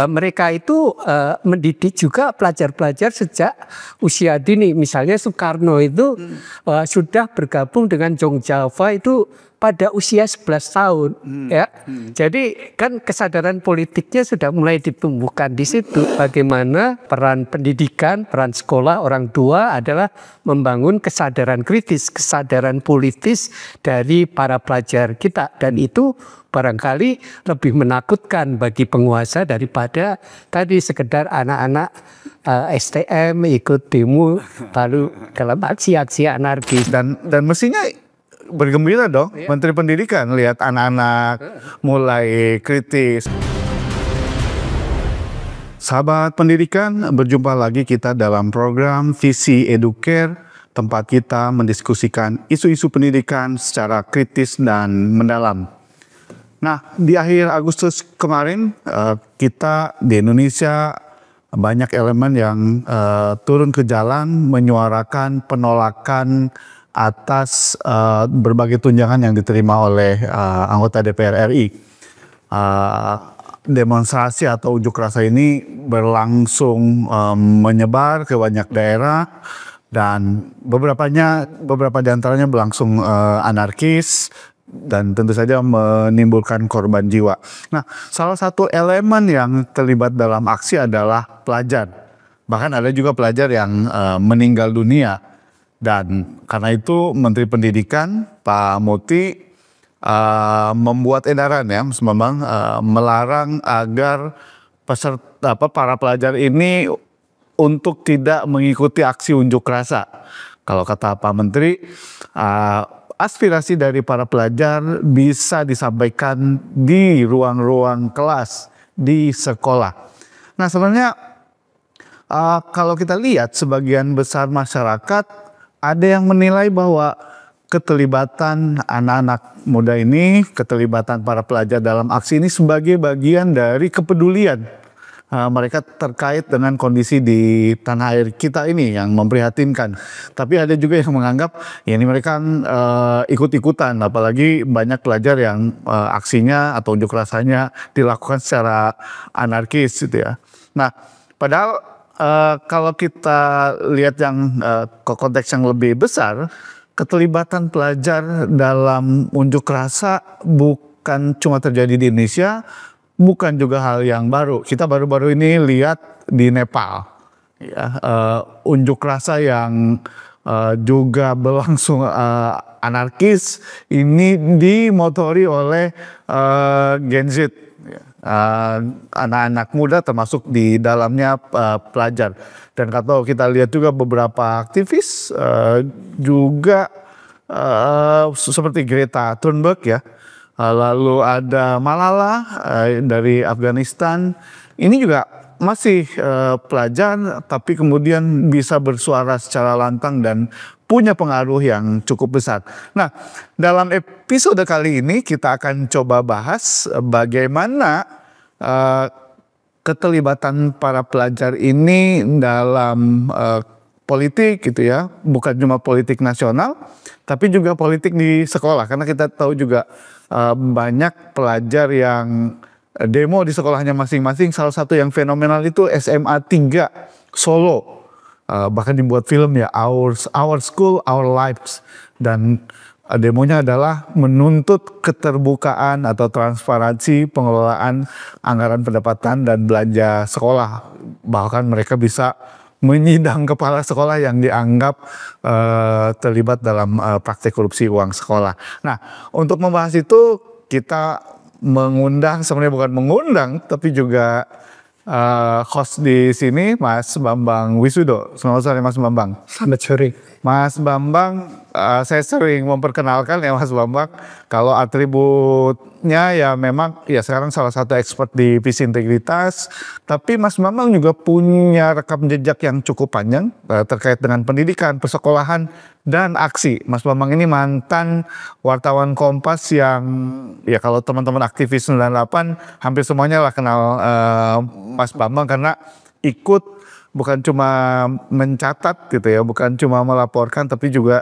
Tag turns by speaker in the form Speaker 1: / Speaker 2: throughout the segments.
Speaker 1: mereka itu mendidik juga pelajar-pelajar sejak usia dini. Misalnya Soekarno itu sudah bergabung dengan Jong Java itu pada usia 11 tahun, ya. Jadi kan kesadaran politiknya sudah mulai ditumbuhkan di situ. Bagaimana peran pendidikan, peran sekolah, orang tua adalah membangun kesadaran kritis, kesadaran politis dari para pelajar kita, dan itu barangkali lebih menakutkan bagi penguasa daripada tadi sekedar anak-anak STM ikut demo lalu dalam aksi-aksi anarkis.
Speaker 2: Dan mestinya bergembira dong, Menteri Pendidikan lihat anak-anak mulai kritis. Sahabat pendidikan, berjumpa lagi kita dalam program Visi Educare, tempat kita mendiskusikan isu-isu pendidikan secara kritis dan mendalam. Nah, di akhir Agustus kemarin kita di Indonesia banyak elemen yang turun ke jalan menyuarakan penolakan atas berbagai tunjangan yang diterima oleh anggota DPR RI. Demonstrasi atau unjuk rasa ini berlangsung menyebar ke banyak daerah, dan beberapa di antaranya berlangsung anarkis dan tentu saja menimbulkan korban jiwa. Nah, salah satu elemen yang terlibat dalam aksi adalah pelajar. Bahkan ada juga pelajar yang meninggal dunia. Dan karena itu Menteri Pendidikan Pak Muti membuat edaran ya, Mas Bambang, melarang agar para pelajar ini untuk tidak mengikuti aksi unjuk rasa. Kalau kata Pak Menteri, aspirasi dari para pelajar bisa disampaikan di ruang-ruang kelas di sekolah. Nah, sebenarnya kalau kita lihat sebagian besar masyarakat ada yang menilai bahwa keterlibatan anak-anak muda ini, keterlibatan para pelajar dalam aksi ini sebagai bagian dari kepedulian mereka terkait dengan kondisi di tanah air kita ini yang memprihatinkan. Tapi ada juga yang menganggap ya ini mereka ikut-ikutan, apalagi banyak pelajar yang aksinya atau unjuk rasanya dilakukan secara anarkis gitu ya. Nah, padahal kalau kita lihat yang konteks yang lebih besar, keterlibatan pelajar dalam unjuk rasa bukan cuma terjadi di Indonesia, bukan juga hal yang baru. Kita baru-baru ini lihat di Nepal, ya, unjuk rasa yang juga berlangsung anarkis ini dimotori oleh Gen Z. Anak-anak muda termasuk di dalamnya pelajar. Dan kalau kita lihat juga beberapa aktivis juga seperti Greta Thunberg ya, lalu ada Malala dari Afghanistan, ini juga masih pelajar tapi kemudian bisa bersuara secara lantang dan punya pengaruh yang cukup besar. Nah, dalam episode kali ini kita akan coba bahas bagaimana keterlibatan para pelajar ini dalam politik gitu ya, bukan cuma politik nasional, tapi juga politik di sekolah. Karena kita tahu juga banyak pelajar yang demo di sekolahnya masing-masing. Salah satu yang fenomenal itu SMA 3 Solo. Bahkan dibuat film ya, Our School, Our Lives. Dan demonya adalah menuntut keterbukaan atau transparansi pengelolaan anggaran pendapatan dan belanja sekolah. Bahkan mereka bisa menyidang kepala sekolah yang dianggap terlibat dalam praktek korupsi uang sekolah. Nah, untuk membahas itu kita mengundang, sebenarnya bukan mengundang, tapi juga host di sini Mas Bambang Wisudo. Selamat sore Mas Bambang.
Speaker 1: Selamat sore.
Speaker 2: Mas Bambang, saya sering memperkenalkan ya Mas Bambang, kalau atributnya ya memang ya sekarang salah satu expert di visi integritas, tapi Mas Bambang juga punya rekam jejak yang cukup panjang terkait dengan pendidikan, persekolahan, dan aksi. Mas Bambang ini mantan wartawan Kompas yang ya kalau teman-teman aktivis 98 hampir semuanya lah kenal Mas Bambang karena ikut bukan cuma mencatat gitu ya, bukan cuma melaporkan, tapi juga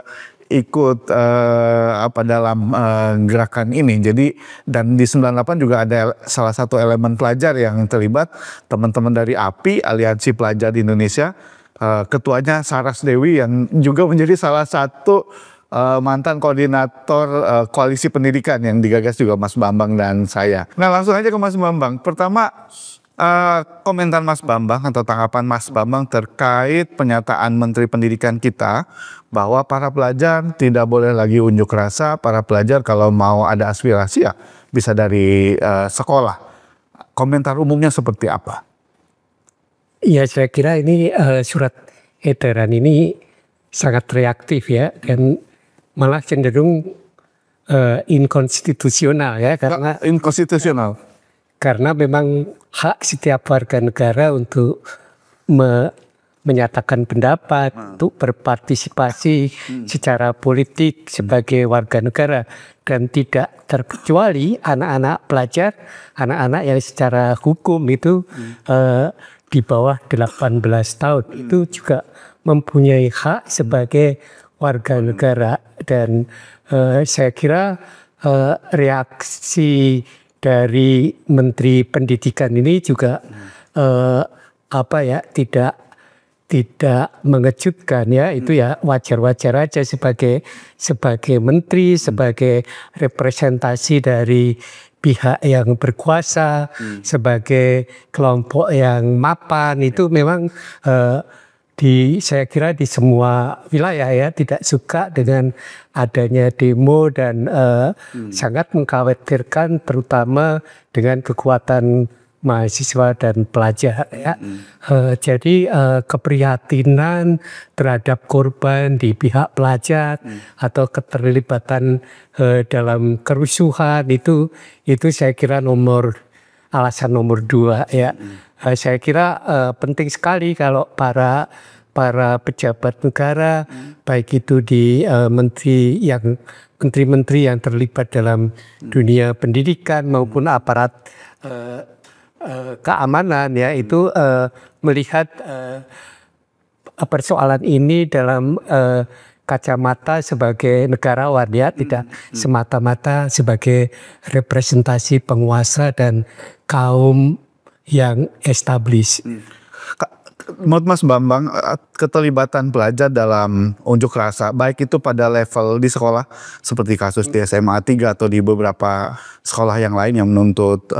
Speaker 2: ikut dalam gerakan ini. Jadi dan di 98 juga ada salah satu elemen pelajar yang terlibat, teman-teman dari API, Aliansi Pelajar di Indonesia. Ketuanya Saras Dewi yang juga menjadi salah satu mantan koordinator koalisi pendidikan yang digagas juga Mas Bambang dan saya. Nah, langsung aja ke Mas Bambang. Pertama, komentar Mas Bambang atau tanggapan Mas Bambang terkait pernyataan Menteri Pendidikan kita bahwa para pelajar tidak boleh lagi unjuk rasa, para pelajar kalau mau ada aspirasi ya bisa dari sekolah. Komentar umumnya seperti apa?
Speaker 1: Ya, saya kira ini surat edaran ini sangat reaktif ya, dan malah cenderung inkonstitusional ya, karena memang hak setiap warga negara untuk menyatakan pendapat, untuk berpartisipasi secara politik sebagai warga negara, dan tidak terkecuali anak-anak pelajar, anak-anak yang secara hukum itu di bawah 18 tahun itu juga mempunyai hak sebagai warga negara. Dan saya kira reaksi dari Menteri Pendidikan ini juga tidak mengejutkan ya, itu ya wajar-wajar aja sebagai menteri, sebagai representasi dari pihak yang berkuasa, sebagai kelompok yang mapan. Itu memang saya kira di semua wilayah ya tidak suka dengan adanya demo dan sangat mengkhawatirkan terutama dengan kekuatan mahasiswa dan pelajar ya. Jadi keprihatinan terhadap korban di pihak pelajar atau keterlibatan dalam kerusuhan itu saya kira alasan nomor 2 ya. Saya kira penting sekali kalau para pejabat negara, baik itu di menteri-menteri yang terlibat dalam dunia pendidikan maupun aparat keamanan ya, itu melihat persoalan ini dalam kacamata sebagai negarawan ya, tidak semata-mata sebagai representasi penguasa dan kaum yang established.
Speaker 2: Menurut Mas Bambang, keterlibatan pelajar dalam unjuk rasa, baik itu pada level di sekolah seperti kasus di SMA 3 atau di beberapa sekolah yang lain yang menuntut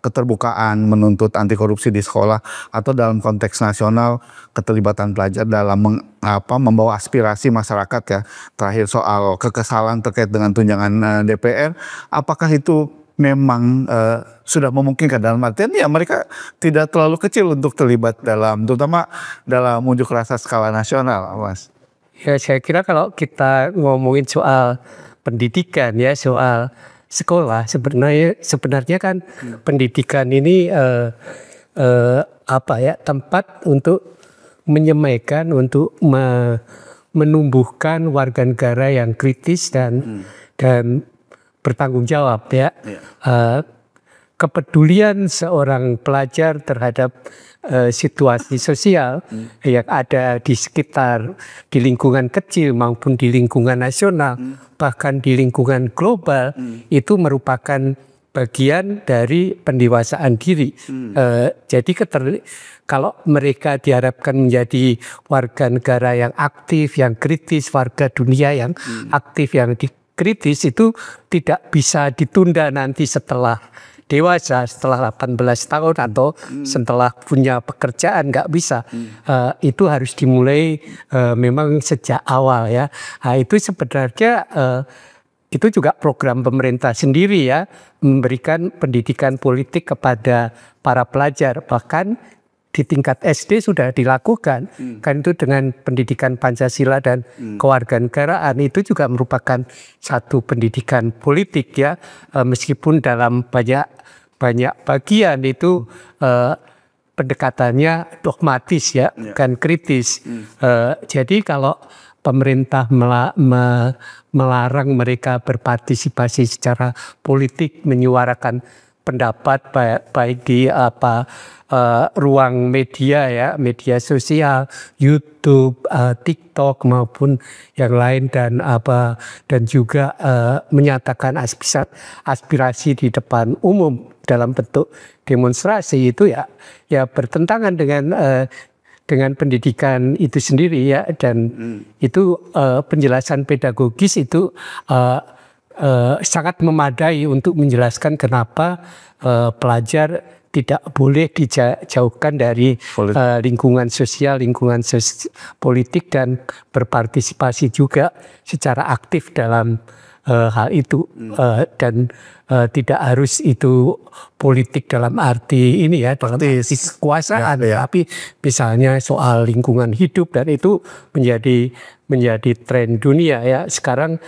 Speaker 2: keterbukaan, menuntut anti korupsi di sekolah, atau dalam konteks nasional keterlibatan pelajar dalam membawa aspirasi masyarakat ya. Terakhir soal kekesalan terkait dengan tunjangan DPR, apakah itu memang sudah memungkinkan, dalam artian ya mereka tidak terlalu kecil untuk terlibat terutama dalam unjuk rasa skala nasional, Mas?
Speaker 1: Ya, saya kira kalau kita ngomongin soal pendidikan ya, soal sekolah, sebenarnya kan pendidikan ini tempat untuk menyemaikan, untuk menumbuhkan warga negara yang kritis dan bertanggung jawab ya. Kepedulian seorang pelajar terhadap situasi sosial yang ada di sekitar, di lingkungan kecil maupun di lingkungan nasional, bahkan di lingkungan global, itu merupakan bagian dari pendewasaan diri. Jadi kalau mereka diharapkan menjadi warga negara yang aktif, yang kritis, warga dunia yang aktif, yang kritis, itu tidak bisa ditunda nanti setelah dewasa, setelah 18 tahun atau setelah punya pekerjaan, nggak bisa. Itu harus dimulai memang sejak awal ya. Itu sebenarnya itu juga program pemerintah sendiri ya, memberikan pendidikan politik kepada para pelajar. Bahkan di tingkat SD sudah dilakukan, kan itu dengan pendidikan Pancasila dan kewarganegaraan, itu juga merupakan satu pendidikan politik ya, meskipun dalam banyak bagian itu pendekatannya dogmatis ya, bukan kritis. Jadi kalau pemerintah melarang mereka berpartisipasi secara politik, menyuarakan berpendapat baik di ruang media ya, media sosial, YouTube, TikTok maupun yang lain, dan juga menyatakan aspirasi di depan umum dalam bentuk demonstrasi itu ya bertentangan dengan pendidikan itu sendiri ya, dan itu penjelasan pedagogis itu sangat memadai untuk menjelaskan kenapa pelajar tidak boleh dijauhkan dari lingkungan sosial, politik, dan berpartisipasi juga secara aktif dalam hal itu, dan tidak harus itu politik dalam arti ini ya, dalam arti kekuasaan, tapi misalnya soal lingkungan hidup, dan itu menjadi tren dunia ya sekarang.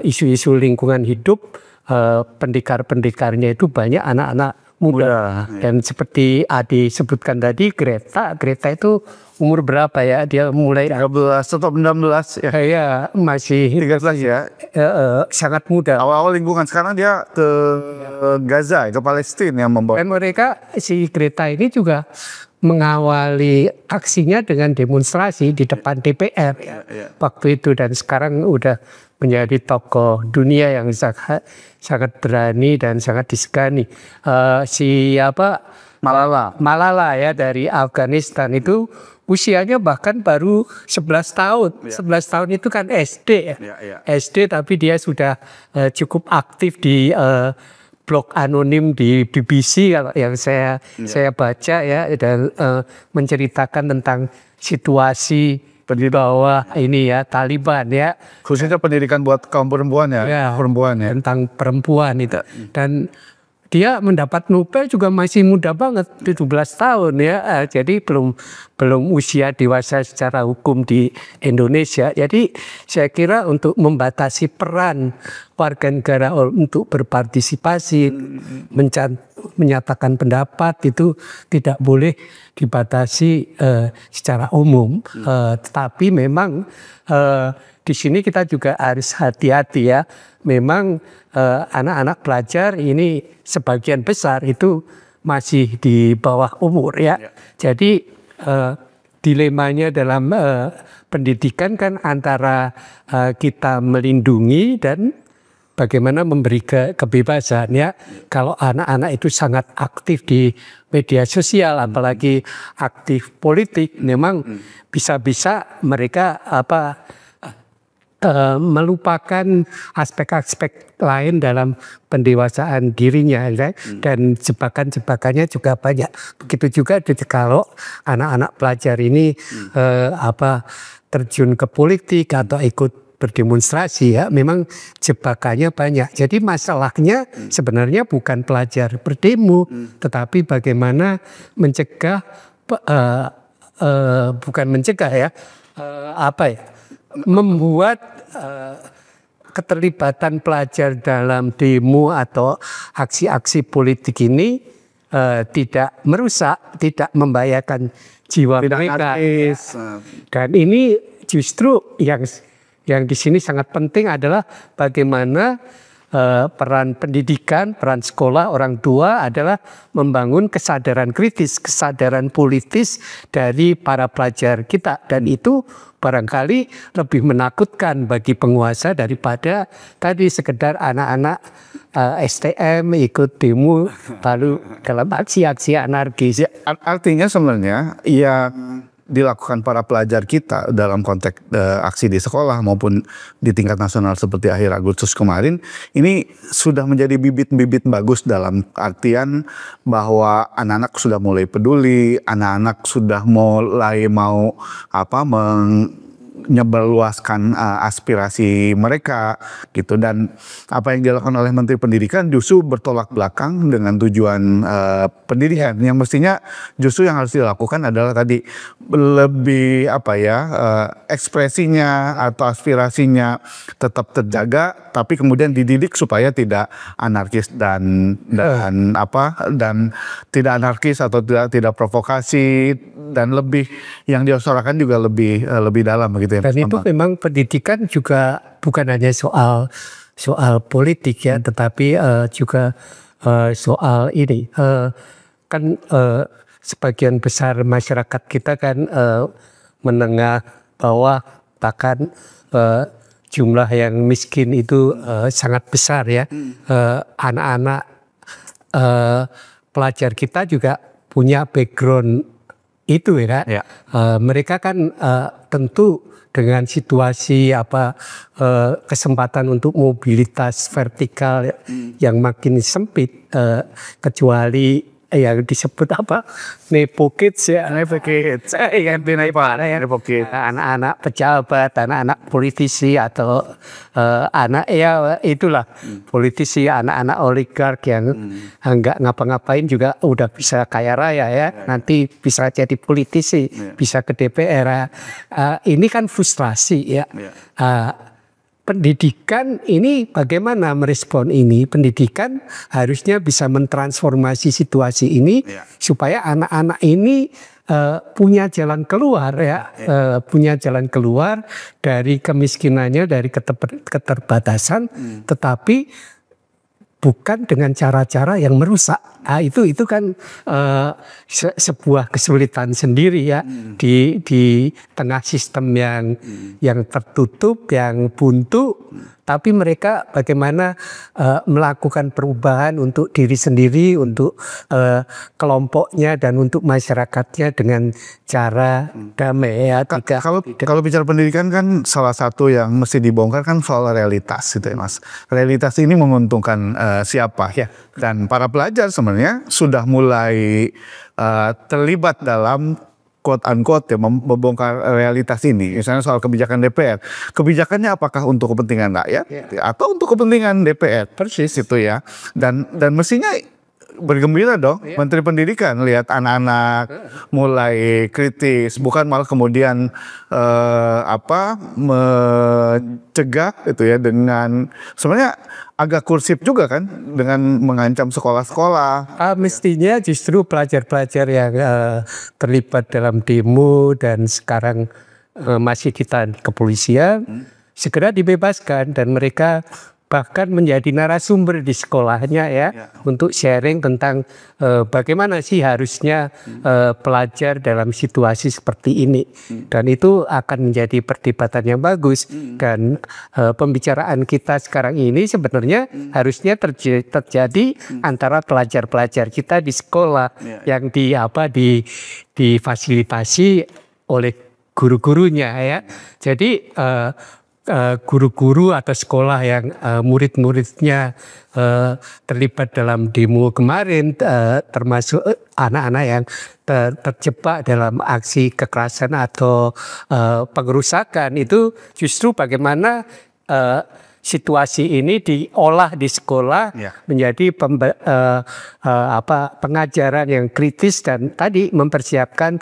Speaker 1: Isu-isu lingkungan hidup, pendekar-pendekarnya itu banyak anak-anak muda. Dan seperti Adi sebutkan tadi, Greta itu umur berapa ya? Dia mulai
Speaker 2: 13 atau 16 ya.
Speaker 1: Ya masih
Speaker 2: 13 ya.
Speaker 1: Sangat muda.
Speaker 2: Awal-awal lingkungan, sekarang dia ke Gaza, ke Palestina yang membawa.
Speaker 1: Dan mereka, si Greta ini juga mengawali aksinya dengan demonstrasi di depan DPR waktu itu, dan sekarang udah menjadi tokoh dunia yang sangat berani dan sangat disegani. Malala ya, dari Afghanistan itu usianya bahkan baru 11 tahun. 11 tahun itu kan SD ya. SD, tapi dia sudah cukup aktif di blog anonim di BBC yang saya baca ya, dan menceritakan tentang situasi di bawah ini ya, Taliban ya,
Speaker 2: khususnya pendidikan buat kaum perempuan ya, perempuan ya,
Speaker 1: tentang perempuan itu. Dan dia mendapat Nobel juga masih muda banget, 17 tahun ya. Jadi belum usia dewasa secara hukum di Indonesia. Jadi saya kira untuk membatasi peran warga negara untuk berpartisipasi, menyatakan pendapat, itu tidak boleh dibatasi secara umum. Tetapi memang di sini kita juga harus hati-hati ya. Memang anak-anak pelajar ini sebagian besar itu masih di bawah umur ya. Jadi dilemanya dalam pendidikan kan antara kita melindungi dan bagaimana memberi kebebasan ya. Kalau anak-anak itu sangat aktif di media sosial, apalagi aktif politik, memang bisa-bisa mereka melupakan aspek-aspek lain dalam pendewasaan dirinya ya? Dan jebakan-jebakannya juga banyak. Begitu juga kalau anak-anak pelajar ini terjun ke politik atau ikut berdemonstrasi ya, memang jebakannya banyak. Jadi masalahnya sebenarnya bukan pelajar berdemo, tetapi bagaimana mencegah, bukan mencegah ya, membuat keterlibatan pelajar dalam demo atau aksi-aksi politik ini tidak merusak, tidak membahayakan jiwa mereka. Dan ini justru yang di sini sangat penting adalah bagaimana peran pendidikan, peran sekolah, orang tua adalah membangun kesadaran kritis, kesadaran politis dari para pelajar kita. Dan itu barangkali lebih menakutkan bagi penguasa daripada tadi sekedar anak-anak STM ikut demo lalu dalam aksi-aksi anarkis.
Speaker 2: Artinya sebenarnya yang dilakukan para pelajar kita dalam konteks aksi di sekolah maupun di tingkat nasional seperti akhir Agustus kemarin ini sudah menjadi bibit-bibit bagus, dalam artian bahwa anak-anak sudah mulai peduli, anak-anak sudah mulai mau menyebarluaskan aspirasi mereka gitu. Dan apa yang dilakukan oleh Menteri Pendidikan justru bertolak belakang dengan tujuan pendidikan, yang mestinya justru yang harus dilakukan adalah tadi lebih ekspresinya atau aspirasinya tetap terjaga, tapi kemudian dididik supaya tidak anarkis dan tidak anarkis atau tidak provokasi, dan lebih yang diusahakan juga lebih dalam begitu.
Speaker 1: Dan itu memang pendidikan juga bukan hanya soal politik ya, tetapi juga soal ini. Kan sebagian besar masyarakat kita kan menengah bawah, bahkan jumlah yang miskin itu sangat besar ya. Anak-anak pelajar kita juga punya background itu ya. Mereka kan tentu dengan situasi kesempatan untuk mobilitas vertikal yang makin sempit, kecuali yang disebut nepo kids ya, anak-anak pejabat, anak-anak politisi atau itulah politisi, anak-anak oligark yang nggak ngapa-ngapain juga udah bisa kaya raya ya, nanti bisa jadi politisi, bisa ke DPR. Ini kan frustrasi ya. Pendidikan ini bagaimana merespon ini? Pendidikan harusnya bisa mentransformasi situasi ini supaya anak-anak ini punya jalan keluar ya, punya jalan keluar dari kemiskinannya, dari keterbatasan, tetapi bukan dengan cara-cara yang merusak. Itu kan sebuah kesulitan sendiri ya, di tengah sistem yang tertutup, yang buntu, tapi mereka bagaimana melakukan perubahan untuk diri sendiri, untuk kelompoknya dan untuk masyarakatnya dengan cara damai ya.
Speaker 2: Kalau bicara pendidikan kan salah satu yang mesti dibongkar kan soal realitas gitu ya Mas. Realitas ini menguntungkan siapa ya? Dan para pelajar sebenarnya sudah mulai terlibat dalam quote unquote ya, membongkar realitas ini. Misalnya soal kebijakan DPR. Kebijakannya apakah untuk kepentingan rakyat atau untuk kepentingan DPR? Persis itu ya. Dan mestinya bergembira dong Menteri Pendidikan lihat anak-anak mulai kritis, bukan malah kemudian mencegah itu ya, dengan sebenarnya agak kursif juga kan dengan mengancam sekolah-sekolah.
Speaker 1: Mestinya justru pelajar-pelajar yang terlibat dalam demo dan sekarang masih ditahan kepolisian segera dibebaskan, dan mereka bahkan menjadi narasumber di sekolahnya ya, untuk sharing tentang bagaimana sih harusnya pelajar dalam situasi seperti ini. Dan itu akan menjadi perdebatan yang bagus, dan pembicaraan kita sekarang ini sebenarnya harusnya terjadi antara pelajar-pelajar kita di sekolah yang difasilitasi oleh guru-gurunya ya. Jadi guru-guru atau sekolah yang murid-muridnya terlibat dalam demo kemarin, termasuk anak-anak yang terjebak dalam aksi kekerasan atau pengerusakan, itu justru bagaimana situasi ini diolah di sekolah menjadi pengajaran yang kritis, dan tadi mempersiapkan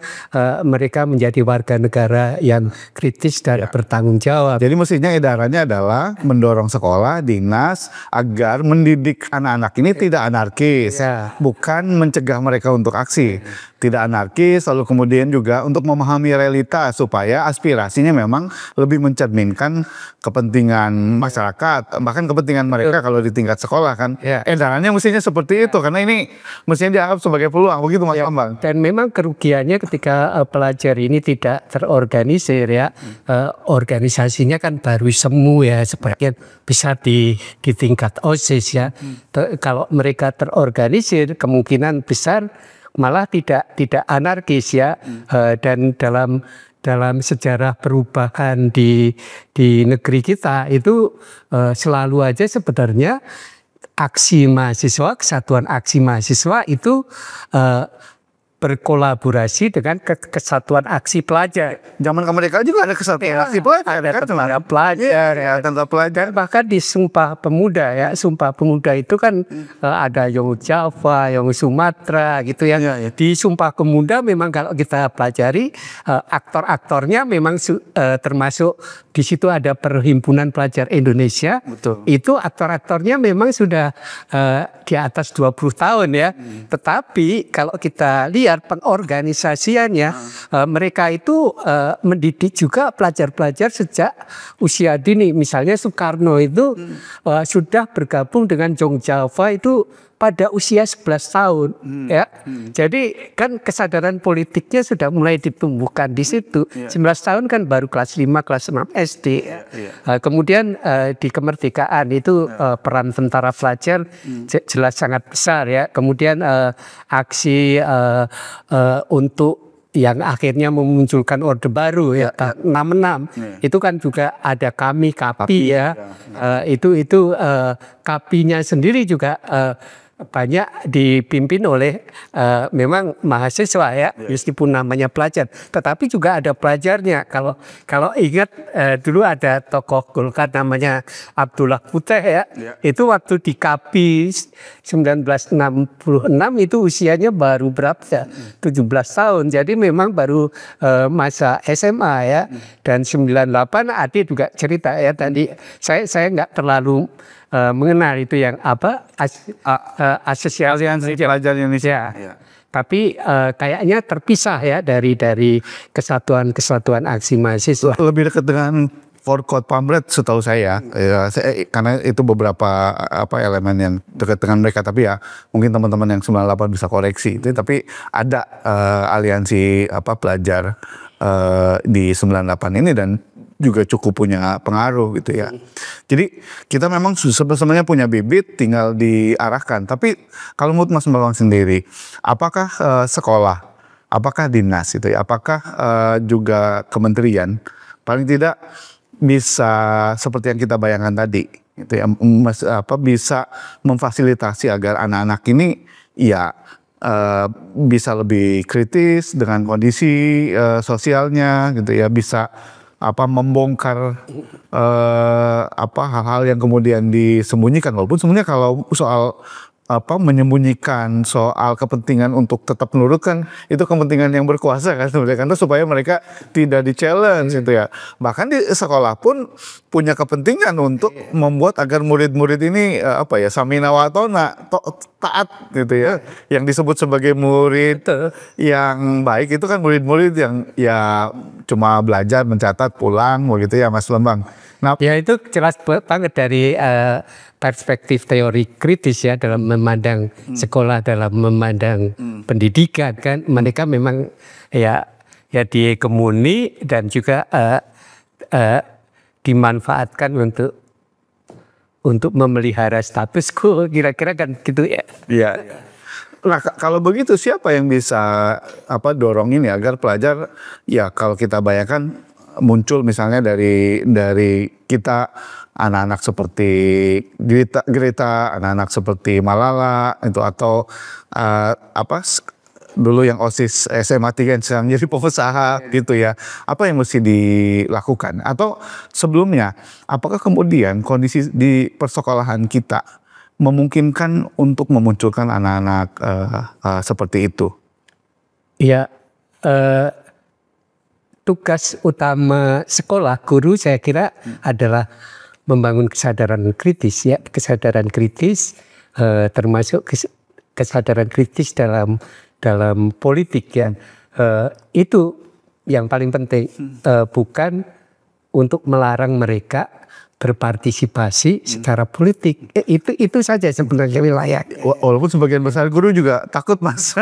Speaker 1: mereka menjadi warga negara yang kritis dan bertanggung jawab.
Speaker 2: Jadi mestinya edarannya adalah mendorong sekolah, dinas agar mendidik anak-anak ini tidak anarkis, bukan mencegah mereka untuk aksi. Tidak anarkis, lalu kemudian juga untuk memahami realitas supaya aspirasinya memang lebih mencerminkan kepentingan masyarakat, bahkan kepentingan mereka kalau di tingkat sekolah kan. Edarannya mestinya seperti itu, karena ini mestinya dianggap sebagai peluang, begitu Mas Bambang.
Speaker 1: Dan memang kerugiannya ketika pelajar ini tidak terorganisir ya, organisasinya kan baru semu ya, sebagian bisa di tingkat OSIS ya. Kalau mereka terorganisir kemungkinan besar malah tidak anarkis ya. Dan dalam sejarah perubahan di negeri kita itu selalu aja sebenarnya aksi mahasiswa, kesatuan aksi mahasiswa itu berkolaborasi dengan kesatuan aksi pelajar.
Speaker 2: Zaman kemerdekaan juga ada kesatuan aksi pelajar,
Speaker 1: ada tentara pelajar,
Speaker 2: tentara pelajar.
Speaker 1: Bahkan di Sumpah Pemuda ya, Sumpah Pemuda itu kan ada yang Java, yang Sumatera gitu ya. Di Sumpah Pemuda memang kalau kita pelajari aktor-aktornya memang termasuk di situ ada Perhimpunan Pelajar Indonesia.
Speaker 2: Betul.
Speaker 1: Itu aktor-aktornya memang sudah di atas 20 tahun ya. Tetapi kalau kita lihat pengorganisasiannya, mereka itu mendidik juga pelajar-pelajar sejak usia dini. Misalnya Soekarno itu sudah bergabung dengan Jong Java itu pada usia 11 tahun ya. Jadi kan kesadaran politiknya sudah mulai ditumbuhkan di situ. 11 tahun kan baru kelas 5, kelas 6 SD. Kemudian di kemerdekaan itu peran tentara pelajar jelas sangat besar ya. Kemudian aksi untuk yang akhirnya memunculkan Orde Baru ya, 66 itu kan juga ada kami KAPI ya, itu KAPI-nya sendiri juga banyak dipimpin oleh memang mahasiswa ya, meskipun namanya pelajar, tetapi juga ada pelajarnya. Kalau ingat dulu ada tokoh Golkar namanya Abdullah Puteh ya, itu waktu di KAPI 1966 itu usianya baru berapa ya, 17 tahun. Jadi memang baru masa SMA ya. Dan 98 Ade juga cerita ya tadi, saya nggak terlalu mengenal itu yang apa asosiasi
Speaker 2: pelajar Indonesia.
Speaker 1: Tapi kayaknya terpisah ya dari kesatuan aksi mahasiswa.
Speaker 2: Lebih dekat dengan Forkot Pamret setahu saya, karena itu beberapa elemen yang dekat dengan mereka. Tapi ya mungkin teman-teman yang 98 bisa koreksi itu. Tapi ada aliansi pelajar di 98 ini dan juga cukup punya pengaruh gitu ya. Jadi kita memang sebenarnya punya bibit, tinggal diarahkan. Tapi kalau menurut Mas Bambang sendiri, apakah sekolah, apakah dinas itu ya, apakah juga kementerian paling tidak bisa seperti yang kita bayangkan tadi, gitu ya, bisa memfasilitasi agar anak-anak ini ya bisa lebih kritis dengan kondisi sosialnya, gitu ya, bisa membongkar hal-hal yang kemudian disembunyikan. Walaupun sebenarnya kalau soal menyembunyikan soal kepentingan untuk tetap menurut kan itu kepentingan yang berkuasa kan sebenarnya, karena supaya mereka tidak di-challenge gitu ya. Bahkan di sekolah pun punya kepentingan untuk membuat agar murid-murid ini samina wa ta'na, taat gitu ya. Yang disebut sebagai murid yang baik itu kan murid-murid yang ya cuma belajar, mencatat, pulang begitu ya Mas Bambang.
Speaker 1: Nah, ya itu jelas banget dari perspektif teori kritis ya dalam memandang sekolah, dalam memandang pendidikan kan. Mereka memang ya dihegemoni dan juga dimanfaatkan untuk memelihara status quo, kira-kira kan gitu ya.
Speaker 2: Iya. Nah kalau begitu siapa yang bisa dorong ini agar pelajar ya, kalau kita bayangkan muncul misalnya dari kita anak-anak seperti Greta, anak-anak seperti Malala itu, atau dulu yang OSIS SMA 3 yang jadi pengusaha gitu ya. Apa yang mesti dilakukan? Atau sebelumnya, apakah kemudian kondisi di persekolahan kita memungkinkan untuk memunculkan anak-anak seperti itu?
Speaker 1: Ya, tugas utama sekolah, guru saya kira adalah membangun kesadaran kritis ya, kesadaran kritis termasuk kesadaran kritis dalam politik ya. Itu yang paling penting, bukan untuk melarang mereka berpartisipasi secara politik. Itu saja sebenarnya wilayah.
Speaker 2: Walaupun sebagian besar guru juga takut Mas.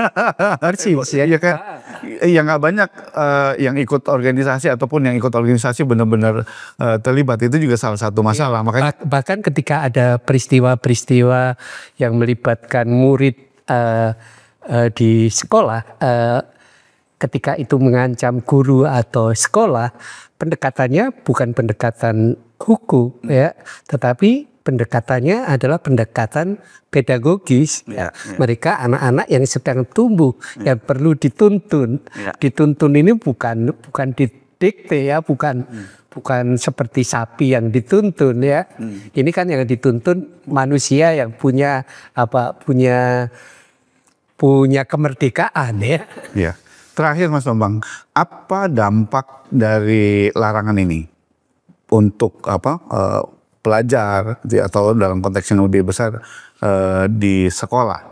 Speaker 2: Ya kan, yang nggak banyak yang ikut organisasi ataupun yang ikut organisasi benar-benar terlibat, itu juga salah satu masalah. Makanya
Speaker 1: bahkan ketika ada peristiwa-peristiwa yang melibatkan murid di sekolah, ketika itu mengancam guru atau sekolah, pendekatannya bukan pendekatan hukum ya, tetapi pendekatannya adalah pendekatan pedagogis. Mereka anak-anak yang sedang tumbuh, yang perlu dituntun. Dituntun ini bukan didikte ya, bukan seperti sapi yang dituntun ya. Ini kan yang dituntun manusia yang punya kemerdekaan ya.
Speaker 2: Ya. Terakhir Mas Bambang, apa dampak dari larangan ini untuk pelajar atau dalam konteks yang lebih besar di sekolah?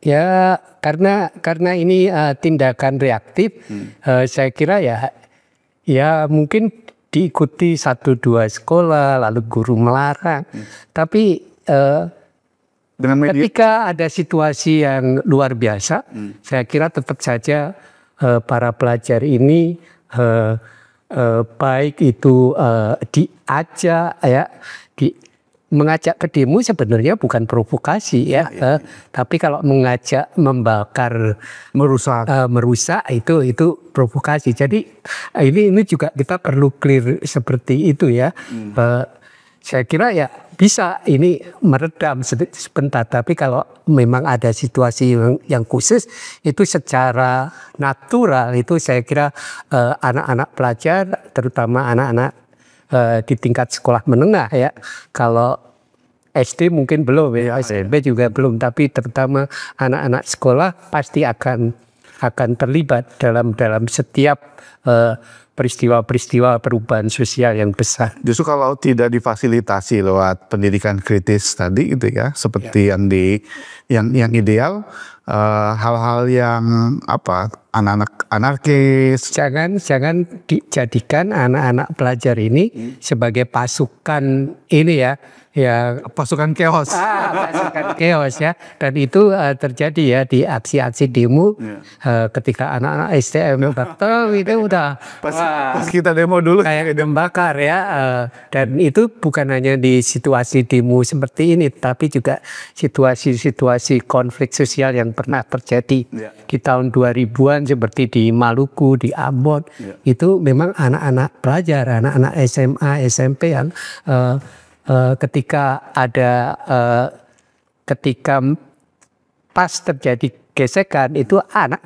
Speaker 1: Ya karena ini tindakan reaktif, saya kira ya mungkin diikuti 1-2 sekolah lalu guru melarang, tapi
Speaker 2: dengan media?
Speaker 1: Ketika ada situasi yang luar biasa, saya kira tetap saja para pelajar ini baik itu diajak ya, mengajak ke demo sebenarnya bukan provokasi ya, tapi kalau mengajak membakar, merusak itu provokasi. Jadi ini juga kita perlu clear seperti itu ya. Saya kira ya bisa ini meredam sebentar, tapi kalau memang ada situasi yang khusus itu secara natural itu saya kira anak-anak pelajar, terutama anak-anak di tingkat sekolah menengah ya, kalau SD mungkin belum ya, SMP juga belum, tapi terutama anak-anak sekolah pasti akan terlibat dalam setiap peristiwa-peristiwa perubahan sosial yang besar.
Speaker 2: Justru kalau tidak difasilitasi lewat pendidikan kritis tadi gitu ya, seperti yang ideal, hal-hal yang anak-anak anarkis.
Speaker 1: Jangan dijadikan anak-anak pelajar ini sebagai pasukan ini ya,
Speaker 2: pasukan chaos.
Speaker 1: Pasukan chaos ya, dan itu terjadi ya di aksi-aksi demo ketika anak-anak STM batal itu udah
Speaker 2: pas kita demo dulu
Speaker 1: kayak membakar ya, dan itu bukan hanya di situasi demo seperti ini, tapi juga situasi konflik sosial yang pernah terjadi di tahun 2000-an seperti di Maluku, di Ambon. Itu memang anak-anak pelajar, anak-anak SMA, SMP yang ketika pas terjadi gesekan itu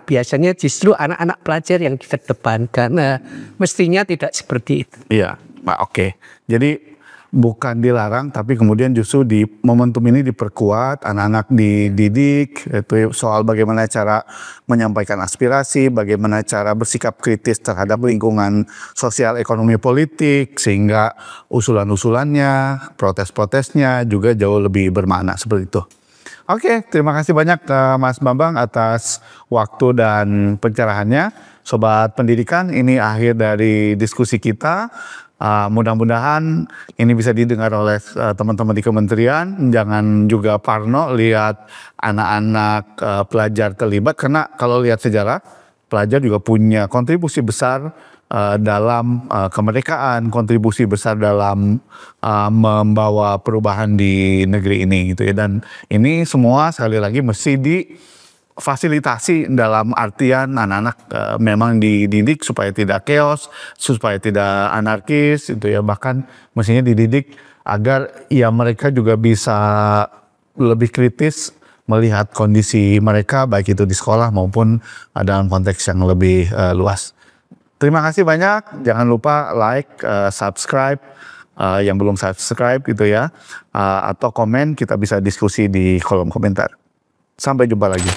Speaker 1: biasanya justru anak-anak pelajar yang dikedepankan. Mestinya tidak seperti itu.
Speaker 2: Iya, oke. Jadi bukan dilarang, tapi kemudian justru di momentum ini diperkuat, anak-anak dididik, itu soal bagaimana cara menyampaikan aspirasi, bagaimana cara bersikap kritis terhadap lingkungan sosial, ekonomi, politik, sehingga usulan-usulannya, protes-protesnya juga jauh lebih bermakna seperti itu. Oke, terima kasih banyak Mas Bambang atas waktu dan pencerahannya. Sobat Pendidikan, ini akhir dari diskusi kita. Mudah-mudahan ini bisa didengar oleh teman-teman di kementerian. Jangan juga parno lihat anak-anak pelajar terlibat, karena kalau lihat sejarah, pelajar juga punya kontribusi besar dalam kemerdekaan, kontribusi besar dalam membawa perubahan di negeri ini gitu ya. Dan ini semua sekali lagi mesti difasilitasi dalam artian anak-anak memang dididik supaya tidak chaos, supaya tidak anarkis itu ya, bahkan mestinya dididik agar ya mereka juga bisa lebih kritis melihat kondisi mereka baik itu di sekolah maupun dalam konteks yang lebih luas. Terima kasih banyak, jangan lupa like, subscribe yang belum subscribe gitu ya, atau komen, kita bisa diskusi di kolom komentar. Sampai jumpa lagi.